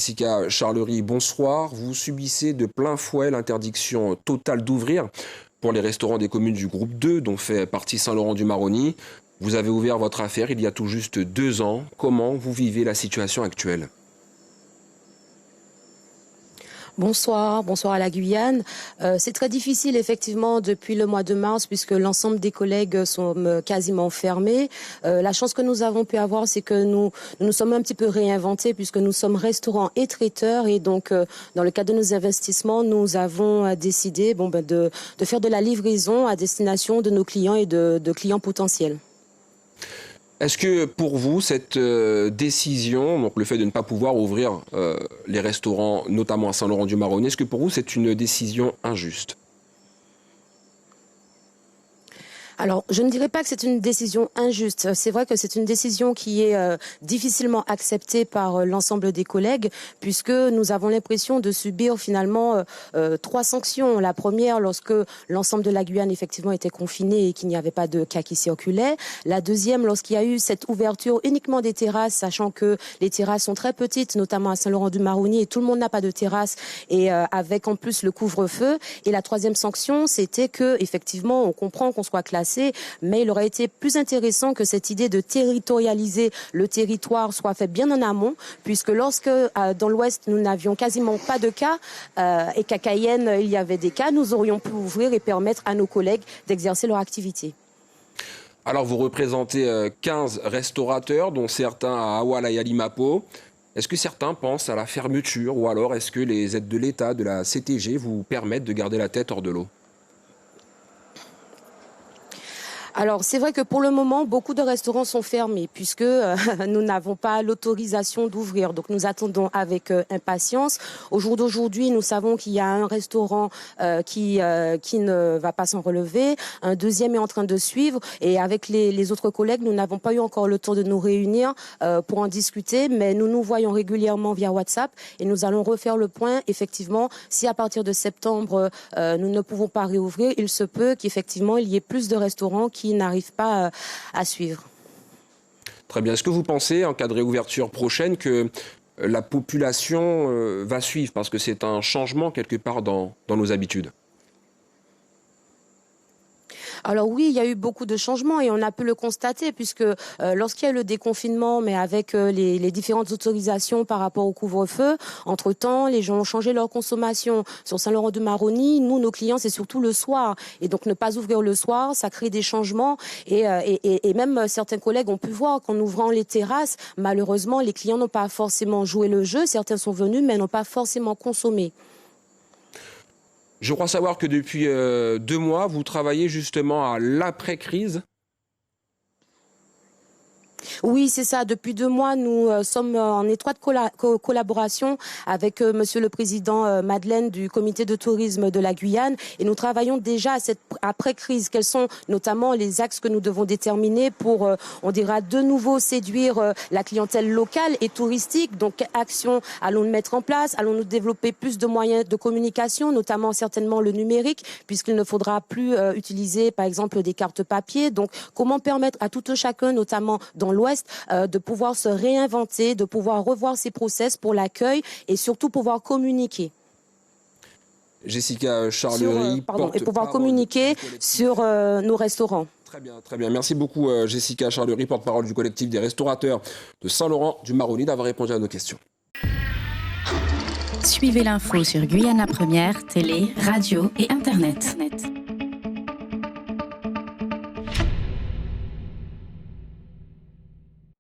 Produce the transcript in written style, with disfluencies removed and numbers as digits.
Jessica Charlery, bonsoir. Vous subissez de plein fouet l'interdiction totale d'ouvrir pour les restaurants des communes du groupe 2, dont fait partie Saint-Laurent-du-Maroni. Vous avez ouvert votre affaire il y a tout juste 2 ans. Comment vous vivez la situation actuelle ? Bonsoir à la Guyane. C'est très difficile effectivement depuis le mois de mars puisque l'ensemble des collègues sont quasiment fermés. La chance que nous avons pu avoir, c'est que nous sommes un petit peu réinventés puisque nous sommes restaurants et traiteurs et donc dans le cadre de nos investissements, nous avons décidé de faire de la livraison à destination de nos clients et de clients potentiels. Est-ce que pour vous, cette décision, donc le fait de ne pas pouvoir ouvrir les restaurants, notamment à Saint-Laurent-du-Maroni, est-ce que pour vous c'est une décision injuste ? Alors, je ne dirais pas que c'est une décision injuste. C'est vrai que c'est une décision qui est difficilement acceptée par l'ensemble des collègues, puisque nous avons l'impression de subir finalement 3 sanctions. La première, lorsque l'ensemble de la Guyane effectivement était confiné et qu'il n'y avait pas de cas qui circulaient. La deuxième, lorsqu'il y a eu cette ouverture uniquement des terrasses, sachant que les terrasses sont très petites, notamment à Saint-Laurent-du-Maroni, et tout le monde n'a pas de terrasse, et avec en plus le couvre-feu. Et la troisième sanction, c'était que effectivement, on comprend qu'on soit classé, mais il aurait été plus intéressant que cette idée de territorialiser le territoire soit faite bien en amont, puisque lorsque dans l'Ouest nous n'avions quasiment pas de cas et qu'à Cayenne il y avait des cas, nous aurions pu ouvrir et permettre à nos collègues d'exercer leur activité. Alors vous représentez 15 restaurateurs, dont certains à Awala et à Limapo. Est-ce que certains pensent à la fermeture ou alors est-ce que les aides de l'État, de la CTG vous permettent de garder la tête hors de l'eau ? Alors, c'est vrai que pour le moment, beaucoup de restaurants sont fermés puisque nous n'avons pas l'autorisation d'ouvrir. Donc, nous attendons avec impatience. Au jour d'aujourd'hui, nous savons qu'il y a un restaurant qui ne va pas s'en relever. Un deuxième est en train de suivre. Et avec les autres collègues, nous n'avons pas eu encore le temps de nous réunir pour en discuter. Mais nous nous voyons régulièrement via WhatsApp et nous allons refaire le point. Effectivement, si à partir de septembre, nous ne pouvons pas réouvrir, il se peut qu'effectivement, il y ait plus de restaurants qui n'arrivent pas à suivre. Très bien. Est-ce que vous pensez, en cas de réouverture prochaine, que la population va suivre ? Parce que c'est un changement quelque part dans nos habitudes. Alors oui, il y a eu beaucoup de changements et on a pu le constater puisque lorsqu'il y a eu le déconfinement, mais avec les différentes autorisations par rapport au couvre-feu, entre-temps, les gens ont changé leur consommation. Sur Saint-Laurent-du-Maroni, nous, nos clients, c'est surtout le soir. Et donc ne pas ouvrir le soir, ça crée des changements. Et même certains collègues ont pu voir qu'en ouvrant les terrasses, malheureusement, les clients n'ont pas forcément joué le jeu. Certains sont venus, mais n'ont pas forcément consommé. Je crois savoir que depuis 2 mois, vous travaillez justement à l'après-crise. Oui, c'est ça. Depuis 2 mois, nous sommes en étroite collaboration avec Monsieur le Président Madeleine du Comité de tourisme de la Guyane et nous travaillons déjà à cette après-crise. Quels sont notamment les axes que nous devons déterminer pour, on dira, de nouveau séduire la clientèle locale et touristique. Donc, quelles actions allons-nous mettre en place ? Allons-nous développer plus de moyens de communication, notamment certainement le numérique, puisqu'il ne faudra plus utiliser, par exemple, des cartes papier. Donc, comment permettre à tout un chacun, notamment dans l'Ouest, de pouvoir se réinventer, de pouvoir revoir ses process pour l'accueil et surtout pouvoir communiquer. Jessica Charlery, et pouvoir communiquer sur nos restaurants. Très bien, très bien. Merci beaucoup Jessica Charlery, porte-parole du collectif des restaurateurs de Saint-Laurent-du-Maroni, d'avoir répondu à nos questions. Suivez l'info sur Guyana Première, télé, radio et Internet.